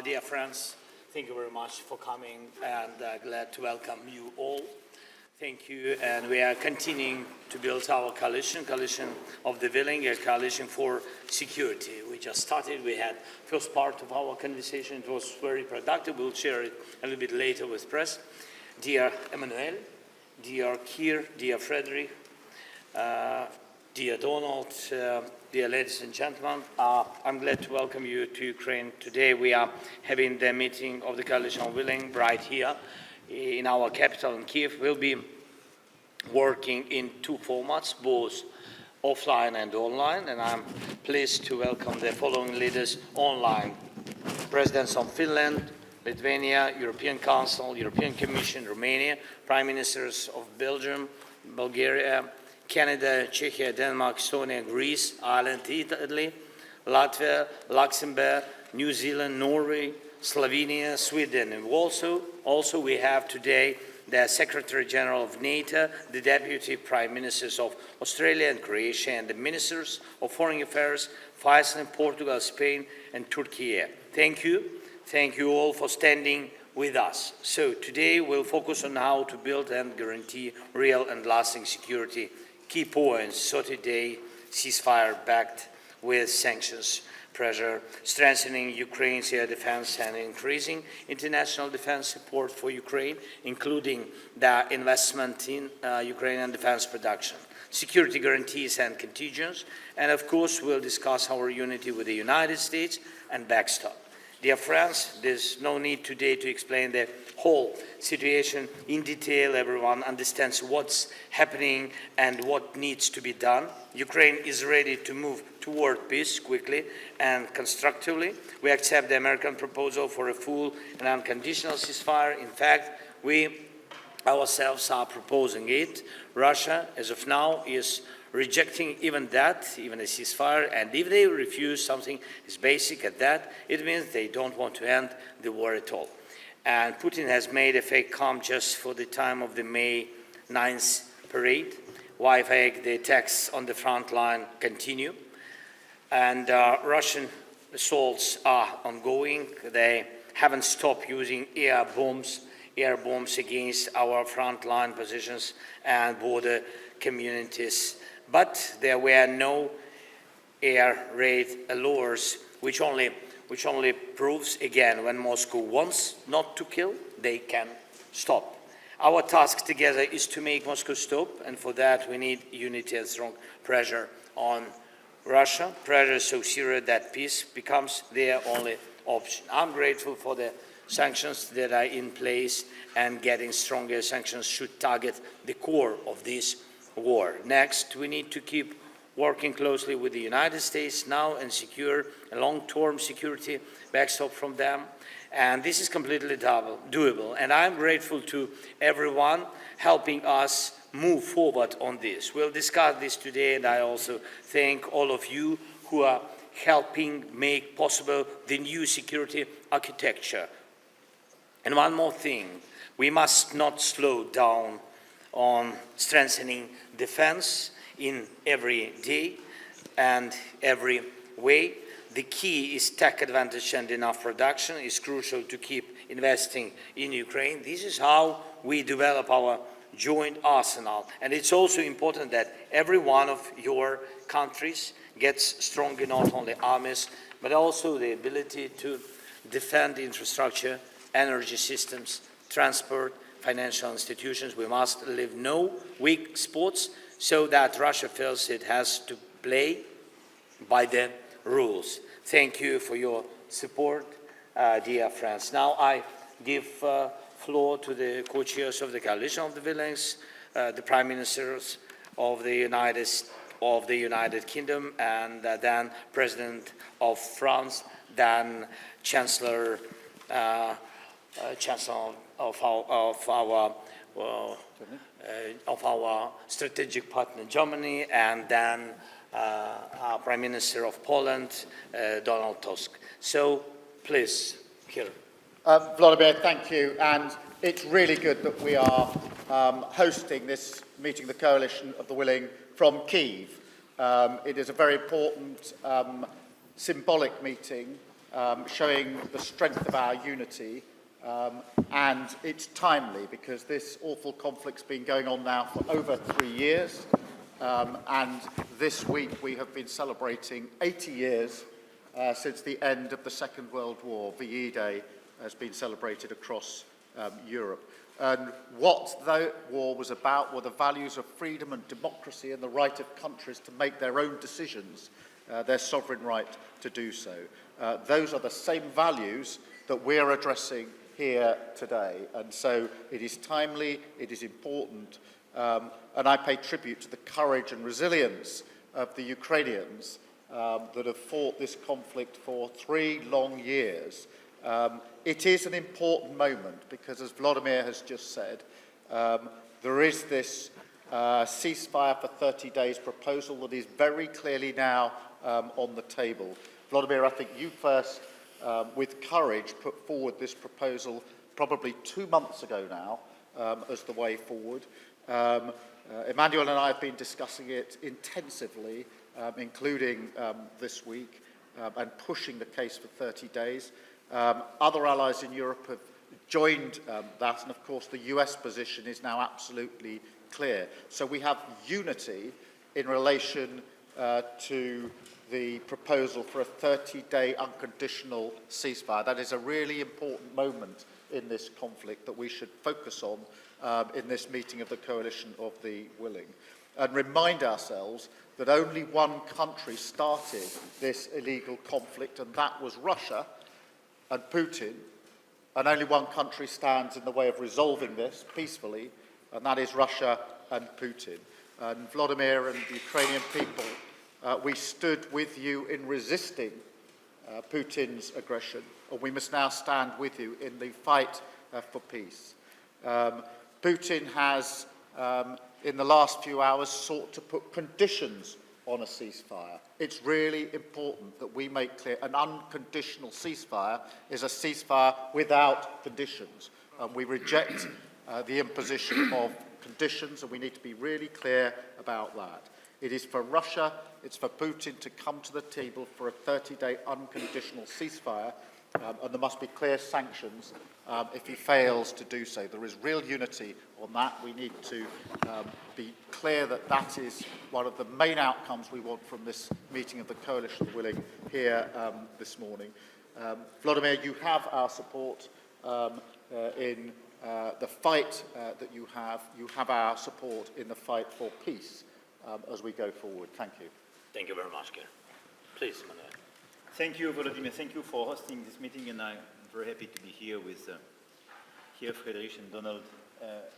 Dear friends, thank you very much for coming, and glad to welcome you all. Thank you, and we are continuing to build our coalition of the willing, a coalition for security. We just started. We had first part of our conversation. It was very productive. We'll share it a little bit later with press. Dear Emmanuel, dear Keir, dear Friedrich, dear Donald, dear ladies and gentlemen, I'm glad to welcome you to Ukraine. Today we are having the meeting of the Coalition of Willing right here in our capital in Kyiv. We'll be working in two formats, both offline and online, and I'm pleased to welcome the following leaders online. Presidents of Finland, Lithuania, European Council, European Commission, Romania, Prime Ministers of Belgium, Bulgaria, Canada, Czechia, Denmark, Estonia, Greece, Ireland, Italy, Latvia, Luxembourg, New Zealand, Norway, Slovenia, Sweden, and also we have today the Secretary General of NATO, the Deputy Prime Ministers of Australia and Croatia, and the Ministers of Foreign Affairs, Iceland, Portugal, Spain, and Turkey. Thank you. Thank you all for standing with us. So today we'll focus on how to build and guarantee real and lasting security. Key points: 30-day ceasefire backed with sanctions, pressure, strengthening Ukraine's air defense and increasing international defense support for Ukraine, including the investment in Ukrainian defense production, security guarantees and contingents, and of course we'll discuss our unity with the United States and backstop. Dear friends, there's no need today to explain the whole situation in detail. Everyone understands what's happening and what needs to be done. Ukraine is ready to move toward peace quickly and constructively. We accept the American proposal for a full and unconditional ceasefire. In fact, we ourselves are proposing it. Russia, as of now, is rejecting even a ceasefire, and if they refuse something as basic as that, it means they don't want to end the war at all. And Putin has made a fake calm just for the time of the May 9th parade. While the attacks on the front line continue, and Russian assaults are ongoing. They haven't stopped using air bombs against our frontline positions and border communities. But there were no air raid alerts, which only proves again, when Moscow wants not to kill, they can stop. Our task together is to make Moscow stop, and for that we need unity and strong pressure on Russia, pressure so serious that peace becomes their only option. I'm grateful for the sanctions that are in place, and getting stronger sanctions should target the core of this war. Next, we need to keep working closely with the United States now and secure a long-term security backstop from them. And this is completely doable. And I'm grateful to everyone helping us move forward on this. We'll discuss this today, and I also thank all of you who are helping make possible the new security architecture. And one more thing, we must not slow down on strengthening defense in every day and every way. The key is tech advantage, and enough production is crucial to keep investing in Ukraine. This is how we develop our joint arsenal. And it's also important that every one of your countries gets stronger, not only armies, but also the ability to defend infrastructure, energy systems, transport, financial institutions. We must leave no weak spots so that Russia feels it has to play by the rules. Thank you for your support, dear friends. Now I give floor to the co-chairs of the Coalition of the Willing, the Prime Ministers of the United Kingdom, and then President of France, then Chancellor of our strategic partner Germany, and then our Prime Minister of Poland, Donald Tusk. So please, here. Volodymyr, thank you. And it's really good that we are hosting this meeting, the Coalition of the Willing, from Kyiv. It is a very important symbolic meeting showing the strength of our unity, and it's timely because this awful conflict's been going on now for over 3 years, and this week we have been celebrating 80 years since the end of the Second World War. VE Day has been celebrated across Europe. And what that war was about were the values of freedom and democracy and the right of countries to make their own decisions, their sovereign right to do so. Those are the same values that we're addressing here today. And so it is timely, it is important, and I pay tribute to the courage and resilience of the Ukrainians that have fought this conflict for 3 long years. It is an important moment because, as Volodymyr has just said, there is this ceasefire for 30 days proposal that is very clearly now on the table. Volodymyr, I think you first, with courage, put forward this proposal probably 2 months ago now as the way forward. Emmanuel and I have been discussing it intensively, including this week, and pushing the case for 30 days. Other allies in Europe have joined that, and of course the US position is now absolutely clear. So we have unity in relation to the proposal for a 30-day unconditional ceasefire. That is a really important moment in this conflict that we should focus on in this meeting of the Coalition of the Willing, and remind ourselves that only one country started this illegal conflict, and that was Russia and Putin, and only one country stands in the way of resolving this peacefully, and that is Russia and Putin. And Volodymyr and the Ukrainian people, we stood with you in resisting Putin's aggression, and we must now stand with you in the fight for peace. Putin has, in the last few hours, sought to put conditions on a ceasefire. It's really important that we make clear an unconditional ceasefire is a ceasefire without conditions. We reject the imposition of conditions, and we need to be really clear about that. It is for Russia, it's for Putin to come to the table for a 30-day unconditional ceasefire, and there must be clear sanctions if he fails to do so. There is real unity on that. We need to be clear that that is one of the main outcomes we want from this meeting of the Coalition of the Willing here this morning. Volodymyr, you have our support in the fight that you have. You have our support in the fight for peace as we go forward. Thank you. Thank you very much, Keir. Please, Emmanuel. Thank you, Volodymyr. Thank you for hosting this meeting, and I'm very happy to be here with Friedrich and Donald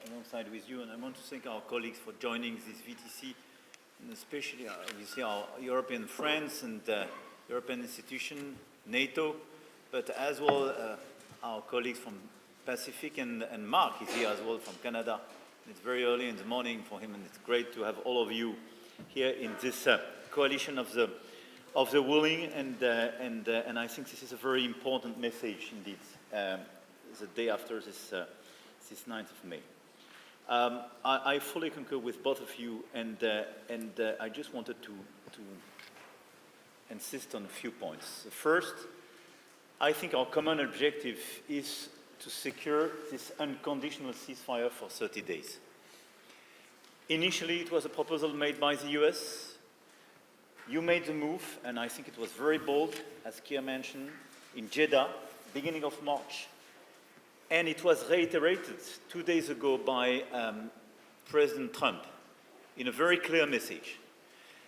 alongside with you. And I want to thank our colleagues for joining this VTC, and especially obviously our European friends and European institution, NATO, but as well our colleagues from Pacific, and Mark is here as well from Canada. It's very early in the morning for him, and it's great to have all of you here in this coalition of the willing, and I think this is a very important message indeed. The day after this 9th of May. I fully concur with both of you, and I just wanted to insist on a few points. First, I think our common objective is to secure this unconditional ceasefire for 30 days. Initially, it was a proposal made by the US. You made the move, and I think it was very bold, as Keir mentioned, in Jeddah, beginning of March. And it was reiterated 2 days ago by President Trump in a very clear message.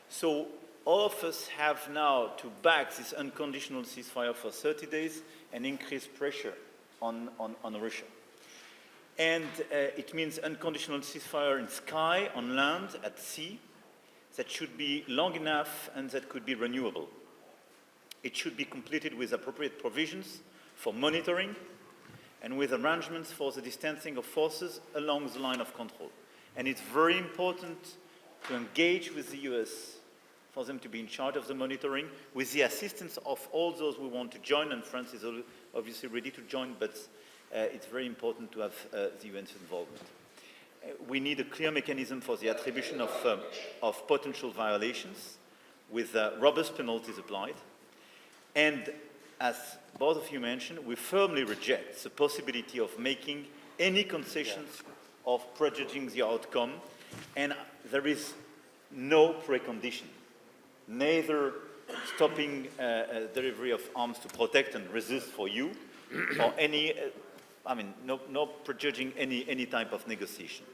So all of us have now to back this unconditional ceasefire for 30 days and increase pressure on Russia. And it means unconditional ceasefire in sky, on land, at sea, that should be long enough and that could be renewable. It should be completed with appropriate provisions for monitoring and with arrangements for the distancing of forces along the line of control. And it's very important to engage with the US for them to be in charge of the monitoring, with the assistance of all those who want to join, and France is obviously ready to join, but it's very important to have the UN's involvement. We need a clear mechanism for the attribution of potential violations with robust penalties applied. And as both of you mentioned, we firmly reject the possibility of making any concessions of prejudging the outcome, and there is no precondition, neither stopping delivery of arms to protect and resist for you, or any, no prejudging any type of negotiation.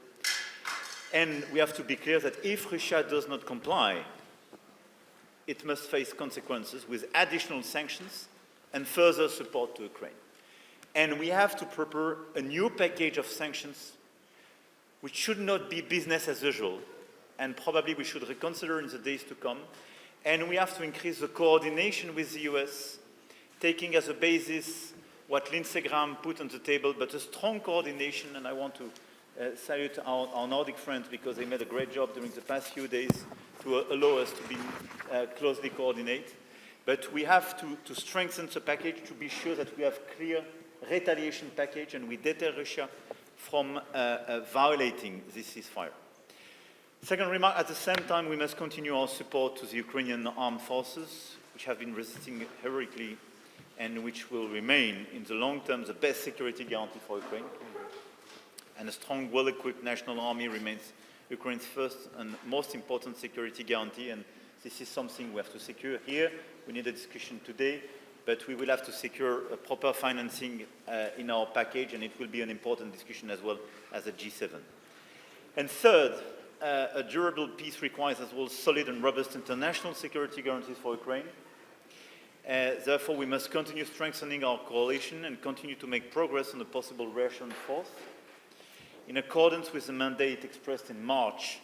And we have to be clear that if Russia does not comply, it must face consequences with additional sanctions and further support to Ukraine. And we have to prepare a new package of sanctions which should not be business as usual, and probably we should reconsider in the days to come. And we have to increase the coordination with the US, taking as a basis what Lindsey Graham put on the table, but a strong coordination, and I want to salute our Nordic friends because they made a great job during the past few days to allow us to be closely coordinated. But we have to strengthen the package to be sure that we have clear retaliation package and we deter Russia from violating this ceasefire. Second remark, at the same time, we must continue our support to the Ukrainian armed forces, which have been resisting heroically and which will remain, in the long term, the best security guarantee for Ukraine. And a strong, well-equipped national army remains Ukraine's first and most important security guarantee, and this is something we have to secure here. We need a discussion today, but we will have to secure a proper financing in our package, and it will be an important discussion as well as a G7. And third, a durable peace requires as well solid and robust international security guarantees for Ukraine. Therefore, we must continue strengthening our coalition and continue to make progress on a possible Russian force. In accordance with the mandate expressed in March,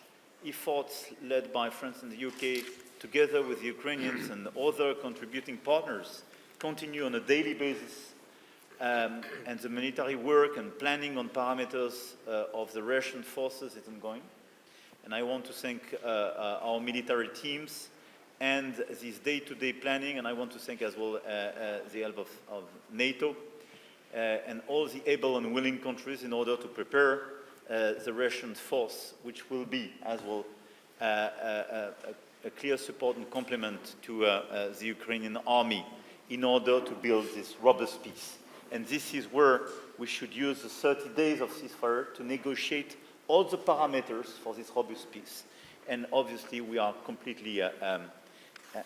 efforts led by France and the UK, together with the Ukrainians and other contributing partners, continue on a daily basis, and the military work and planning on parameters of the Russian forces is ongoing. And I want to thank our military teams and this day-to-day planning, and I want to thank as well the help of NATO and all the able and willing countries in order to prepare the Russian force, which will be as well a clear support and complement to the Ukrainian army in order to build this robust peace. And this is where we should use the 30 days of ceasefire to negotiate all the parameters for this robust peace. And obviously we are completely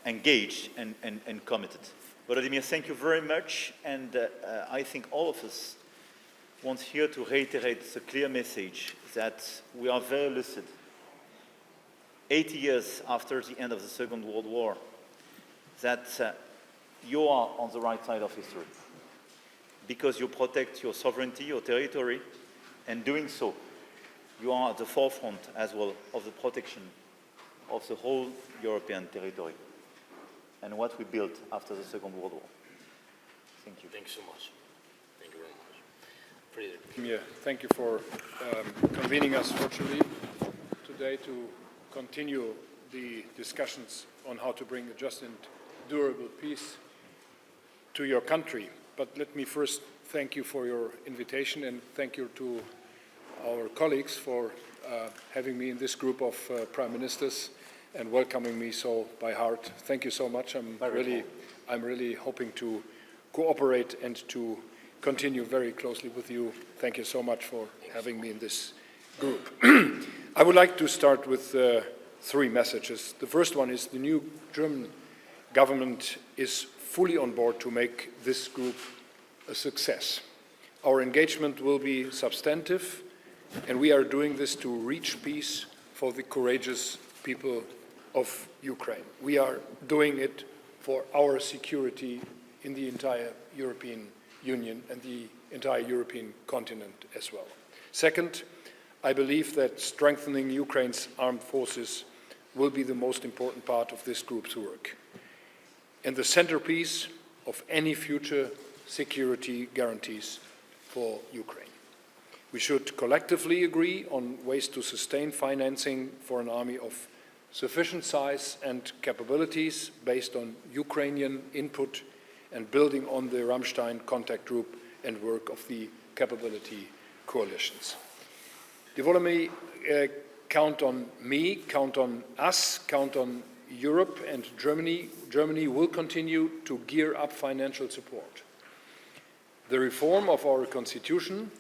engaged and committed. Volodymyr, thank you very much, and I think all of us want here to reiterate the clear message that we are very lucid. 80 years after the end of the Second World War, that you are on the right side of history because you protect your sovereignty, your territory, and doing so, you are at the forefront as well of the protection of the whole European territory and what we built after the Second World War. Thank you. Thanks so much. Thank you very much. Friedrich. Yeah, thank you for convening us virtually today to continue the discussions on how to bring a just and durable peace to your country. But let me first thank you for your invitation and thank you to our colleagues for having me in this group of prime ministers and welcoming me so by heart. Thank you so much. I'm really hoping to cooperate and to continue very closely with you. Thank you so much for having me in this group. I would like to start with three messages. The first one is the new German government is fully on board to make this group a success. Our engagement will be substantive, and we are doing this to reach peace for the courageous people of Ukraine. We are doing it for our security in the entire European Union and the entire European continent as well. Second, I believe that strengthening Ukraine's armed forces will be the most important part of this group's work and the centerpiece of any future security guarantees for Ukraine. We should collectively agree on ways to sustain financing for an army of sufficient size and capabilities based on Ukrainian input and building on the Ramstein contact group and work of the capability coalitions. Volodymyr, count on me, count on us, count on Europe and Germany will continue to gear up financial support. The reform of our constitution,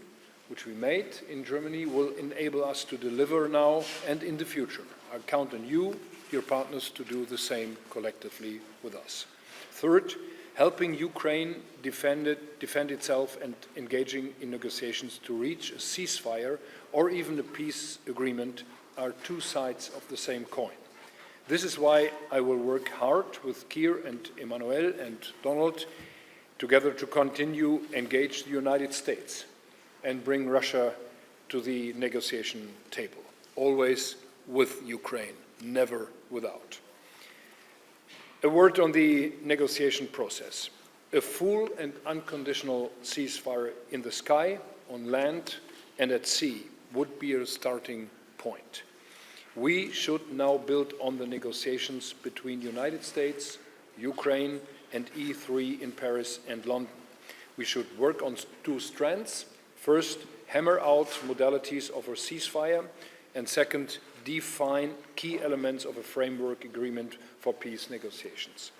which we made in Germany, will enable us to deliver now and in the future. I count on you, your partners, to do the same collectively with us. Third, helping Ukraine defend itself and engaging in negotiations to reach a ceasefire or even a peace agreement are two sides of the same coin. This is why I will work hard with Keir and Emmanuel and Donald together to continue engage the United States and bring Russia to the negotiation table, always with Ukraine, never without. A word on the negotiation process. A full and unconditional ceasefire in the sky, on land and at sea would be a starting point. We should now build on the negotiations between the United States, Ukraine and E3 in Paris and London. We should work on two strands. First, hammer out modalities of a ceasefire, and second, define key elements of a framework agreement for peace negotiations.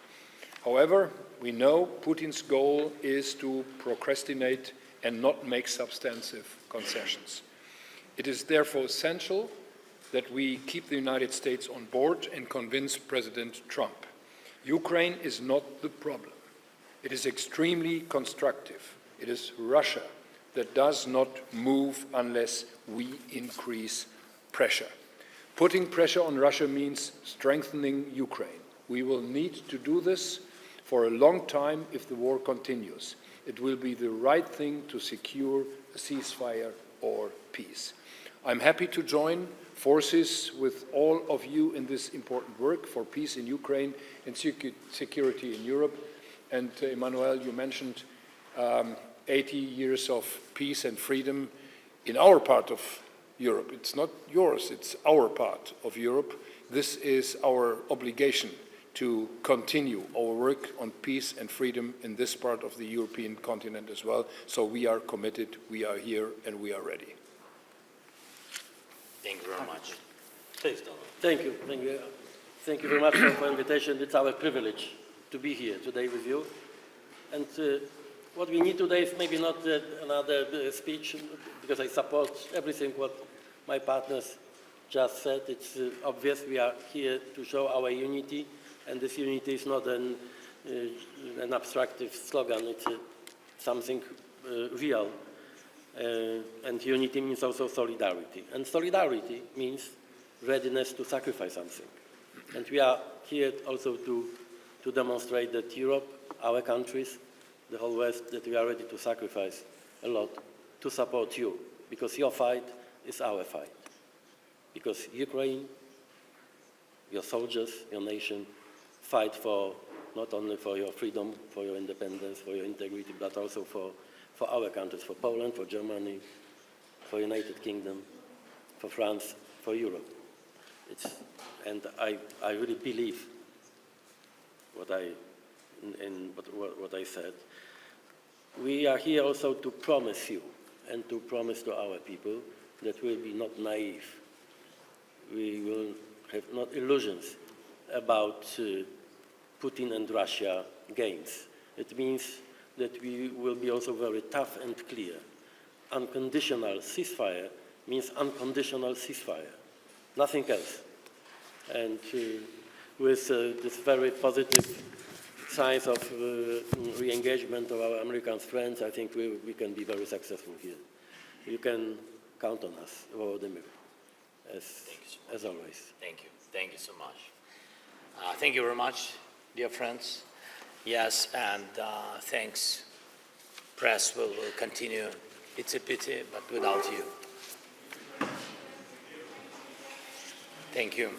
However, we know Putin's goal is to procrastinate and not make substantive concessions. It is therefore essential that we keep the United States on board and convince President Trump. Ukraine is not the problem. It is extremely constructive. It is Russia that does not move unless we increase pressure. Putting pressure on Russia means strengthening Ukraine. We will need to do this for a long time if the war continues. It will be the right thing to secure a ceasefire or peace. I'm happy to join forces with all of you in this important work for peace in Ukraine and security in Europe. And Emmanuel, you mentioned 80 years of peace and freedom in our part of Europe. It's not yours, it's our part of Europe. This is our obligation to continue our work on peace and freedom in this part of the European continent as well. So we are committed, we are here, and we are ready. Thank you very much. Please, Donald. Thank you. Thank you very much for the invitation. It's our privilege to be here today with you. And what we need today is maybe not another speech, because I support everything what my partners just said. It's obvious we are here to show our unity, and this unity is not an abstractive slogan. It's something real. And unity means also solidarity. And solidarity means readiness to sacrifice something. And we are here also to demonstrate that Europe, our countries, the whole West, that we are ready to sacrifice a lot to support you, because your fight is our fight. Because Ukraine, your soldiers, your nation, fight for not only for your freedom, for your independence, for your integrity, but also for our countries, for Poland, for Germany, for United Kingdom, for France, for Europe. And I really believe what I said. We are here also to promise you and to promise to our people that we will be not naive. We will have not illusions about Putin and Russia games. It means that we will be also very tough and clear. Unconditional ceasefire means unconditional ceasefire, nothing else. And with this very positive signs of re-engagement of our American friends, I think we can be very successful here. You can count on us, Volodymyr, as always. Thank you. Thank you so much. Thank you very much, dear friends. Yes, and thanks. Press will continue. It's a pity, but without you. Thank you.